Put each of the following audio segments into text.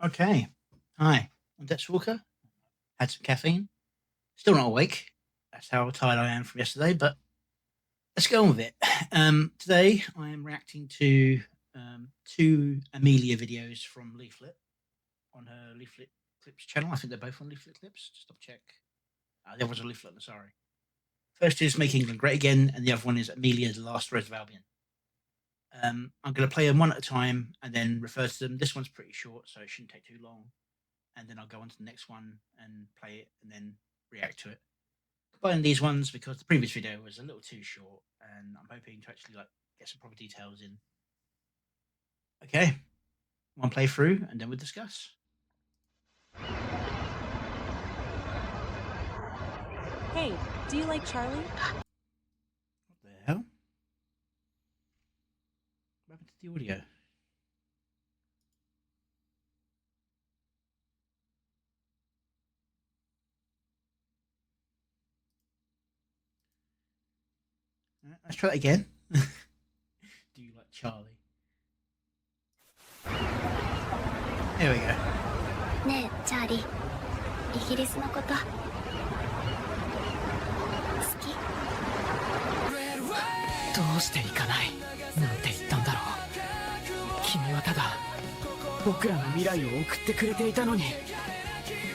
Okay. Hi, I'm Depthswalker. Had some caffeine. Still not awake. That's how tired I am from yesterday, but let's go on with it. Today I am reacting to two Amelia videos from Leaflet on her Leaflet Clips channel. I think they're both on Leaflet Clips. Just double check. The other one's a Leaflet, sorry. First is Make England Great Again, and the other one is Amelia, the Last Rose of Albion. I'm going to play them one at a time and then refer to them. This one's pretty short, so it shouldn't take too long. And then I'll go on to the next one and play it and then react to it. Combining these ones because the previous video was a little too short, and I'm hoping to actually get some proper details in. Okay, one playthrough and then we'll discuss. Hey, do you like Charlie? What the hell? What happened to the audio? Let's try that again. Do you like Charlie? There we go. ねえ、チャーリー。イギリスのこと好き？どうして行かないなんて言ったんだろう。君はただ僕らの未来を送ってくれていたのに。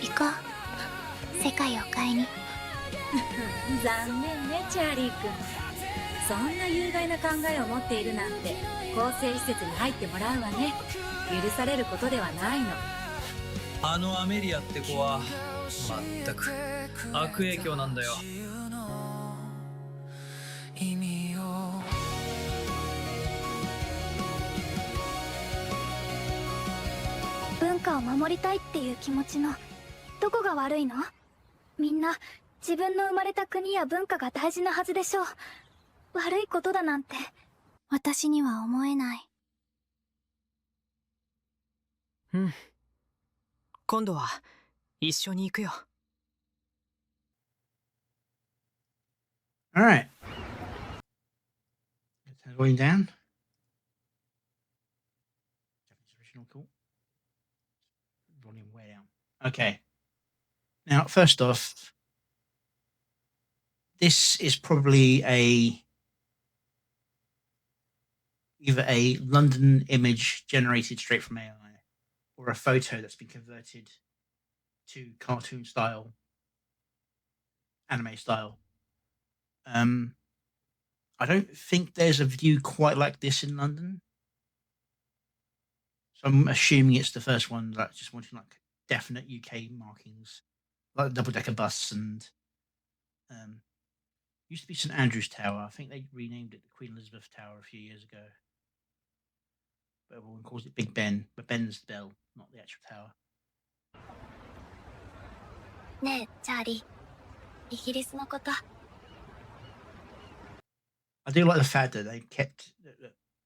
行こう。世界を変えに。残念ね、チャーリー君。そんな有害な考えを持っているなんて更生施設に入ってもらうわね。許されることではないの。あのアメリアって子は全く悪影響なんだよ。文化を守りたいっていう気持ちのどこが悪いの？みんな自分の生まれた国や文化が大事なはずでしょう。悪いことだなんて私には思えない。うん。今度は一緒に行くよ。All right. Get that volume down. Japanese original, cool. Volume way down. Okay. Now, first off, this is probably either a London image generated straight from AI or a photo that's been converted to cartoon style, anime style. I don't think there's a view quite like this in London. So I'm assuming it's the first one that just wanted definite UK markings, like double-decker bus and used to be St Andrew's Tower. I think they renamed it the Queen Elizabeth Tower a few years ago. But everyone calls it Big Ben, but Ben's the bell, not the actual tower. ねえ、チャーリー。イギリスのこと。I do like the fact that they kept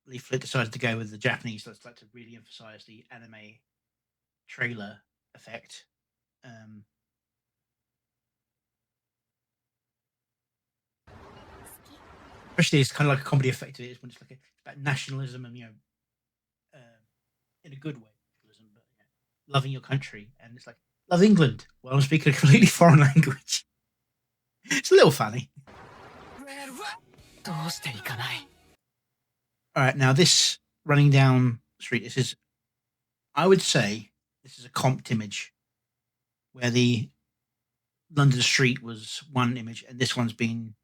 Leaflet decided to go with the Japanese. Let's like to really emphasize the anime trailer effect. Especially, it's kind of like a comedy effect. It is when it's like about nationalism and in a good way, but loving your country, and it's like love England while I'm speaking a completely foreign language. It's a little funny. どうして行かない？ All right, now this running down the street. This is, I would say, this is a comped image, where the London street was one image, and this one's been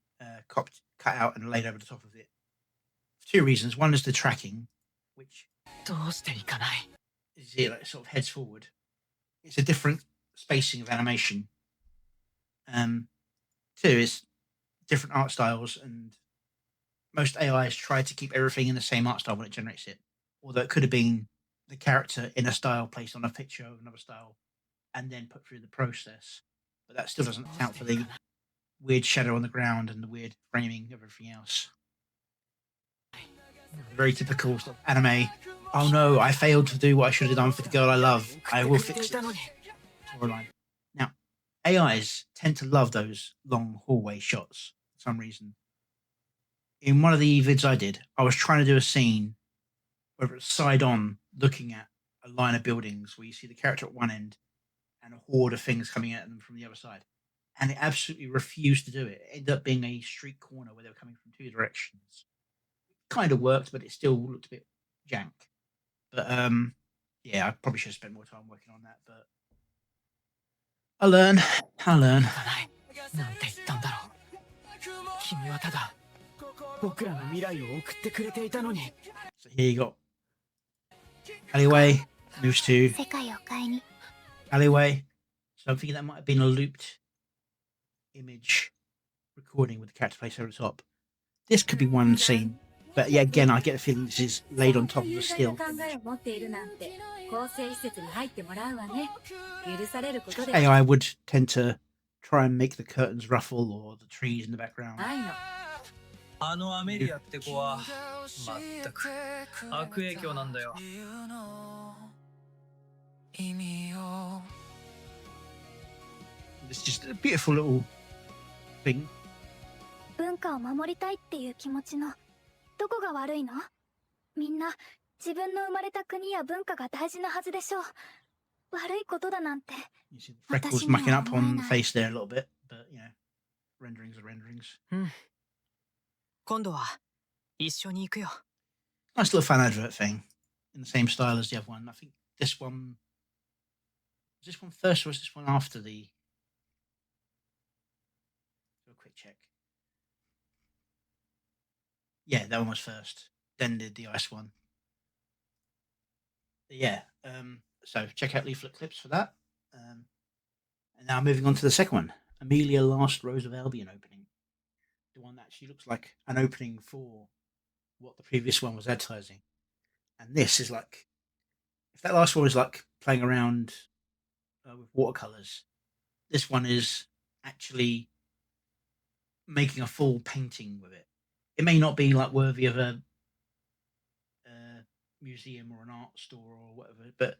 cut out and laid over the top of it. For two reasons. One is the tracking, which どうして行かない？ is here, like sort of heads forward. It's a different spacing of animation. Two is different art styles, and most AIs try to keep everything in the same art style when it generates it. Although it could have been the character in a style placed on a picture of another style and then put through the process. But that still doesn't account for the weird shadow on the ground and the weird framing of everything else. Very typical sort of anime. Oh no, I failed to do what I should have done for the girl I love. I will fix it. Storyline. Now, AIs tend to love those long hallway shots for some reason. In one of the vids I did, I was trying to do a scene where it's side on looking at a line of buildings where you see the character at one end and a horde of things coming at them from the other side. And it absolutely refused to do it. It ended up being a street corner where they were coming from two directions. Kind of worked, but it still looked a bit jank. But yeah, I probably should have spent more time working on that. But I'll learn. ないなんて言ったんだろう。君はただ僕らの未来を送ってくれていたのに。 So here you got alleyway moves to 世界を変えに alleyway. So I'm thinking that might have been a looped image recording with the character place over the top. This could be one scene, but yeah, again, I get the feeling this is laid on top of a still. 考えを持っているなんて構成施設に入ってもらうわね。許されることで AI would tend to try and make the curtains ruffle or the trees in the background. ないの。あのアメリアって子は全く悪影響なんだよ。 It's just a beautiful little thing. 文化を守りたいっていう気持ちのどこが悪いの？みんな自分の生まれた国や文化が大事なはずでしょう。悪いことだなんて。 You see the freckles mucking up on the face there a little bit, but you know, renderings are renderings. 今度は一緒に行くよ。 Nice little fan advert thing in the same style as the other one. I think this one was this one first or was this one after the? Do a quick check. Yeah, that one was first. Then did the ice one. But yeah. So check out leaflet clips for that. And now moving on to the second one, Amelia Last Rose of Albion opening. The one that actually looks like an opening for what the previous one was advertising. And this is like, if that last one was like playing around with watercolors, this one is actually making a full painting with it. It may not be like worthy of a museum or an art store or whatever, but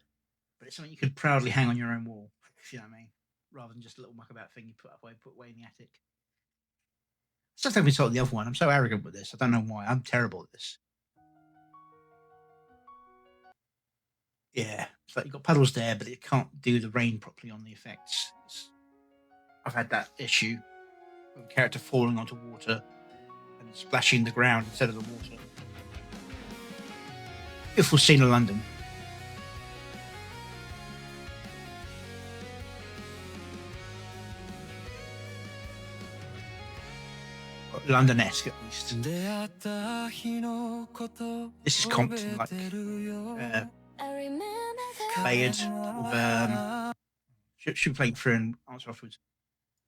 it's something you could proudly hang on your own wall, if you know what I mean, rather than just a little muckabout thing you put away in the attic. Stuff I've been told the other one. I'm so arrogant with this. I don't know why. I'm terrible at this. Yeah, it's like you've got puddles there, but it can't do the rain properly on the effects. I've had that issue of a character falling onto water and splashing the ground instead of the water. Beautiful scene of London. London-esque at least. This is Compton, like Bayard. Should be playing through and answer afterwards.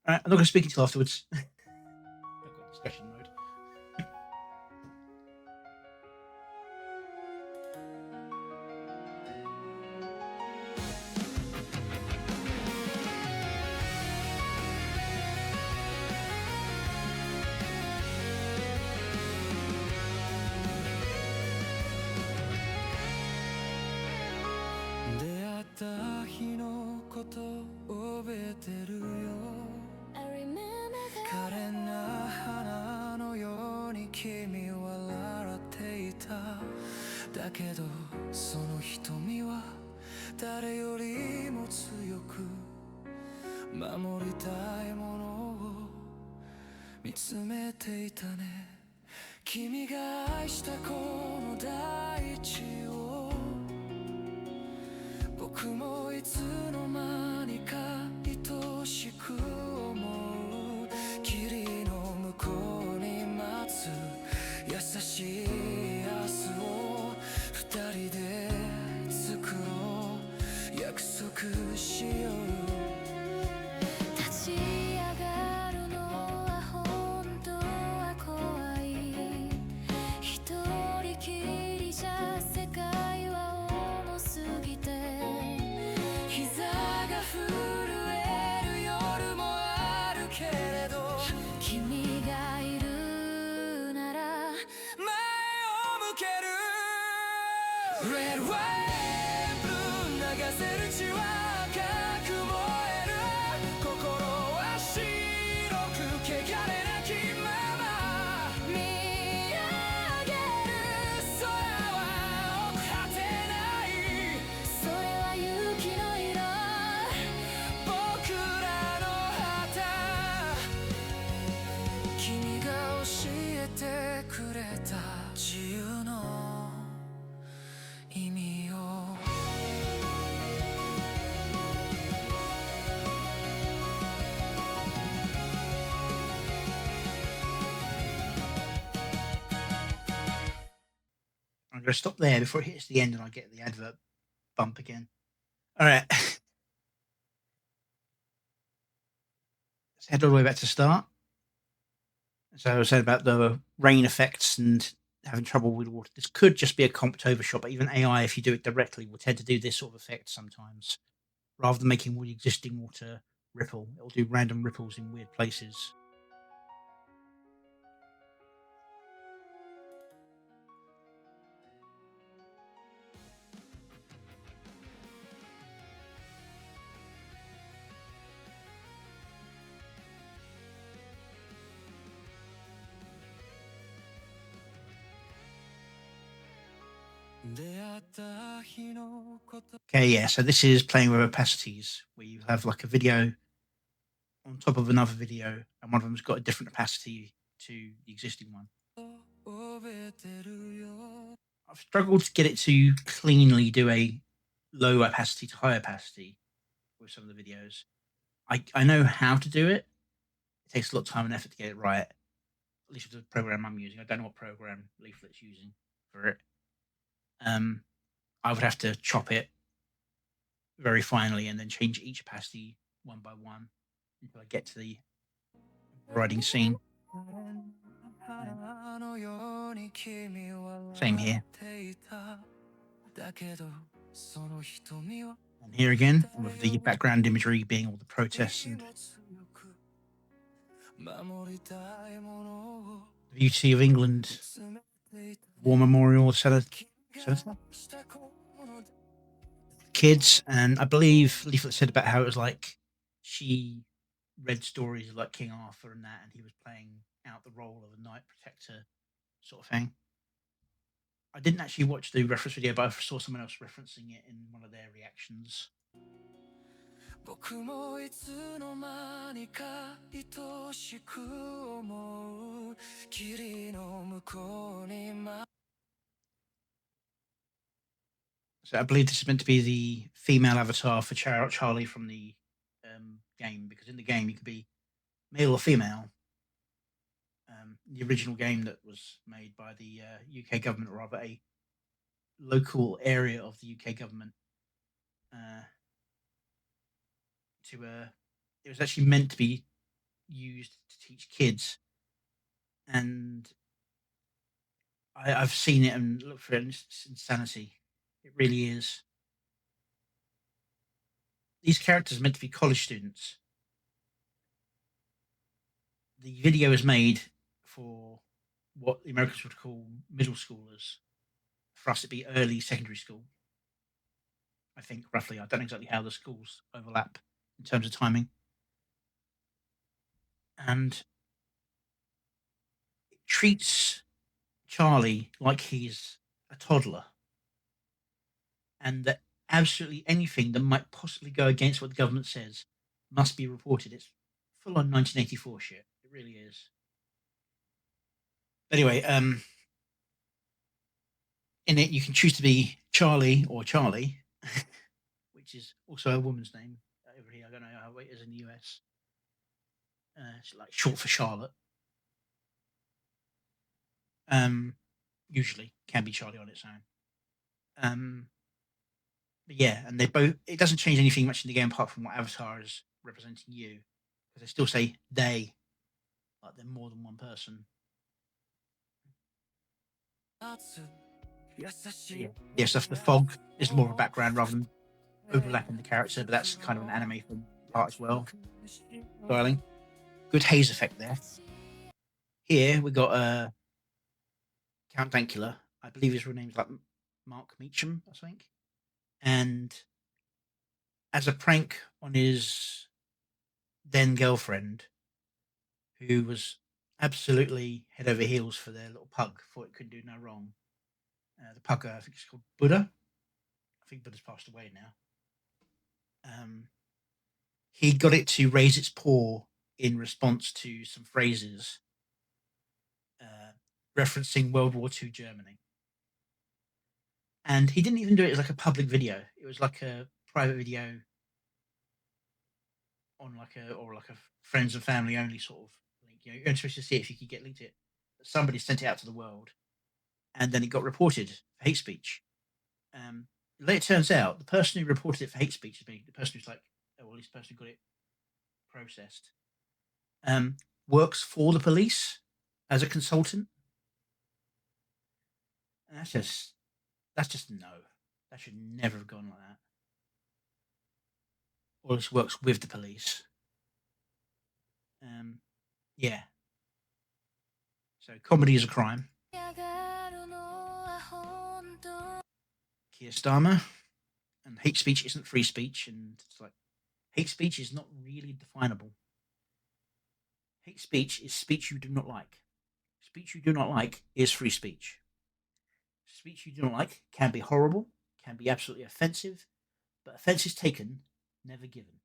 Alright, I'm not going to speak until afterwards. I've got discussion mode. Red, white, blue 流せる血は覚悟 I'm going to stop there before it hits the end and I get the advert bump again. All right. Let's head all the way back to start. So I was saying about the rain effects and having trouble with water. This could just be a comped overshot, but even AI, if you do it directly, will tend to do this sort of effect sometimes. Rather than making all the existing water ripple, it'll do random ripples in weird places. Okay, yeah, so this is playing with opacities, where you have like a video on top of another video, and one of them's got a different opacity to the existing one. I've struggled to get it to cleanly do a low opacity to high opacity with some of the videos. I know how to do it. It takes a lot of time and effort to get it right, at least with the program I'm using. I don't know what program Leaflet's using for it. I would have to chop it very finely and then change each opacity one by one until I get to the riding scene. Same here. And here again, with the background imagery being all the protests and the beauty of England, War Memorial, Senator, kids, and I believe Leaflet said about how it was like she read stories of like King Arthur and that, and he was playing out the role of a knight protector sort of thing. I didn't actually watch the reference video, but I saw someone else referencing it in one of their reactions. So I believe this is meant to be the female avatar for Charlie from the game, because in the game you could be male or female. The original game that was made by the UK government, or rather a local area of the UK government, it was actually meant to be used to teach kids, and I've seen it and looked for it, and it's insanity. It really is. These characters are meant to be college students. The video is made for what the Americans would call middle schoolers. For us, it'd be early secondary school, I think, roughly. I don't know exactly how the schools overlap in terms of timing. And it treats Charlie like he's a toddler, and that absolutely anything that might possibly go against what the government says must be reported. It's full on 1984 shit. It really is. Anyway, in it you can choose to be Charlie or Charlie, which is also a woman's name over here. I don't know how it is in the US. It's like short for Charlotte. Usually can be Charlie on its own. But yeah, and they both. It doesn't change anything much in the game apart from what avatar is representing you, because they still say they, like they're more than one person. Yeah, stuff. The fog is more of a background rather than overlapping the character, but that's kind of an anime part as well. Styling, good haze effect there. Here we got Count Dankula. I believe his real name's like Mark Meacham, I think. And as a prank on his then girlfriend, who was absolutely head over heels for their little pug, thought it could do no wrong. The pug, I think it's called Buddha. I think Buddha's passed away now. He got it to raise its paw in response to some phrases referencing World War II Germany. And he didn't even do it as like a public video. It was like a private video on like a friends and family only sort of link. You're only supposed to see it if you could get linked it. But somebody sent it out to the world. and then it got reported for hate speech. Later, it turns out the person who reported it for hate speech is the person who's like, or at least the person who got it processed, works for the police as a consultant. And that's just no. That should never have gone like that. Or just works with the police. Yeah. So comedy is a crime. Keir Starmer. And hate speech isn't free speech, and it's like hate speech is not really definable. Hate speech is speech you do not like. Speech you do not like is free speech. Speech you do not like can be horrible, can be absolutely offensive, but offense is taken, never given.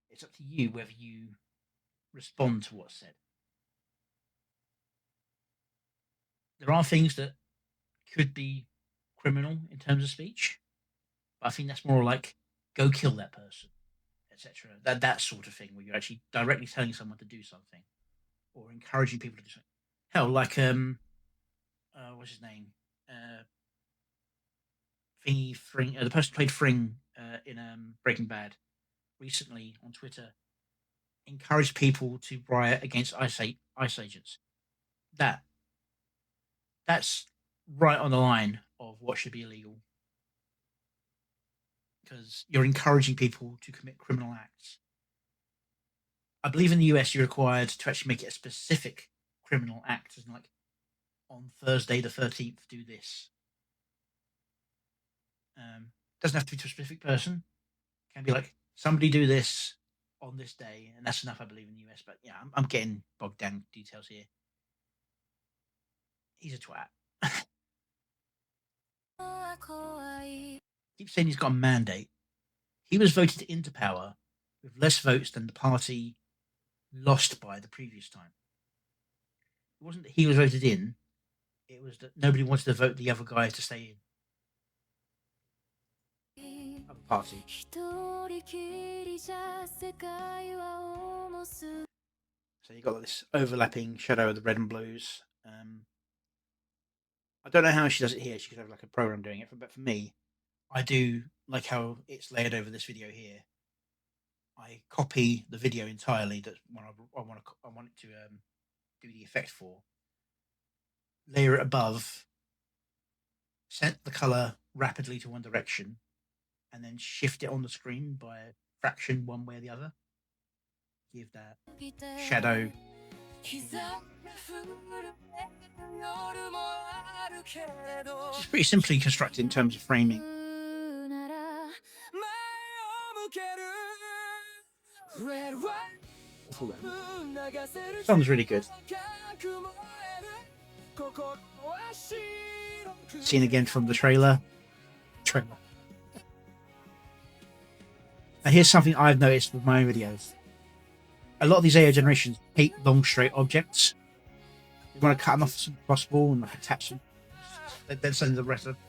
It's up to you whether you respond to what's said. There are things that could be criminal in terms of speech, but I think that's more like go kill that person, etc. That sort of thing, where you're actually directly telling someone to do something or encouraging people to do something. Hell, like what's his name? Thingy Fring, the person who played Fring in Breaking Bad, recently on Twitter, encouraged people to riot against ICE agents. That's right on the line of what should be illegal, because you're encouraging people to commit criminal acts. I believe in the US you're required to actually make it a specific criminal act, as in like on Thursday the 13th do this. Doesn't have to be to a specific person. It can be like somebody do this on this day, and that's enough, I believe, in the US. But yeah, I'm getting bogged down in details here. He's a twat. Keep saying he's got a mandate. He was voted into power with less votes than the party lost by the previous time. It wasn't that he was voted in, it was that nobody wanted to vote the other guy to stay in. Other party. So you've got this overlapping shadow of the red and blues. I don't know how she does it here. She could have like a program doing it, but for me, I do like how it's layered over this video here. I copy the video entirely. That's what I want it to do the effect for. Layer it above. Set the color rapidly to one direction, and then shift it on the screen by a fraction one way or the other. Give that shadow. It's pretty simply constructed in terms of framing. Sounds really good. Scene again from the trailer. Now here's something I've noticed with my own videos. A lot of these AI generations hate long straight objects. You want to cut them off as soon as possible and like attach them. Then send the rest of it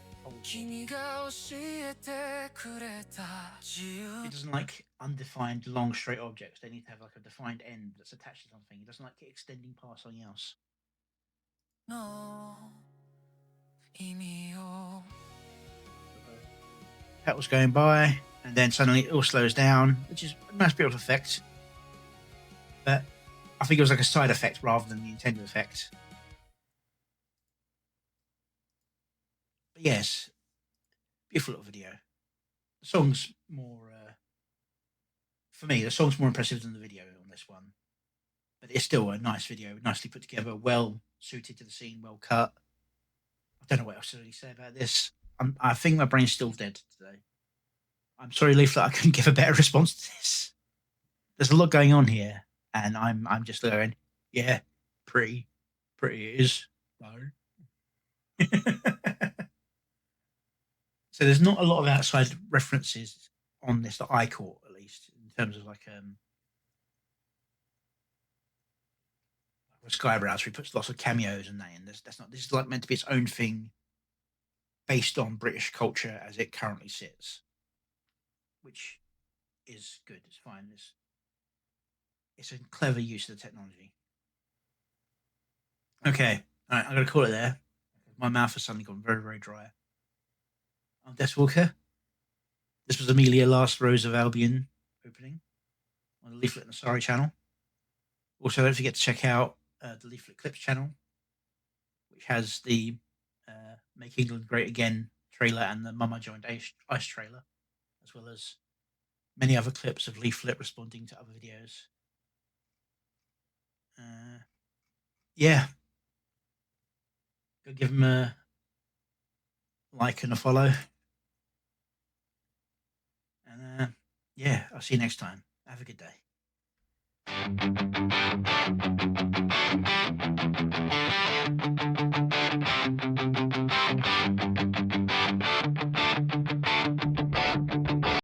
doesn't like undefined long straight objects. They need to have like a defined end that's attached to something. It doesn't like it extending past something else. Petals going by, and then suddenly it all slows down, which is a nice bit of effect. But I think it was like a side effect rather than the intended effect. But yes, beautiful little video. The song's more, for me, the song's more impressive than the video on this one. But it's still a nice video, nicely put together, well suited to the scene, well cut. I don't know what else to really say about this. I think my brain's still dead today. I'm sorry, Leaf, that I couldn't give a better response to this. There's a lot going on here, and I'm just going, yeah, pretty it is. No. So there's not a lot of outside references on this that I caught, at least, in terms of like Skybrowser, he puts lots of cameos and that in. That's not. This is like meant to be its own thing, based on British culture as it currently sits, which is good. It's fine. It's a clever use of the technology. Okay, All right, I'm going to call it there. My mouth has suddenly gone very, very dry. I'm Deathwalker. This was Amelia Last Rose of Albion opening on the Leaflet and Asari channel. Also, don't forget to check out the Leaflet Clips channel, which has the Make England Great Again trailer and the Mama Joined Ice trailer, as well as many other clips of Leaflet responding to other videos. Yeah. Go give them a like and a follow. And yeah, I'll see you next time. Have a good day.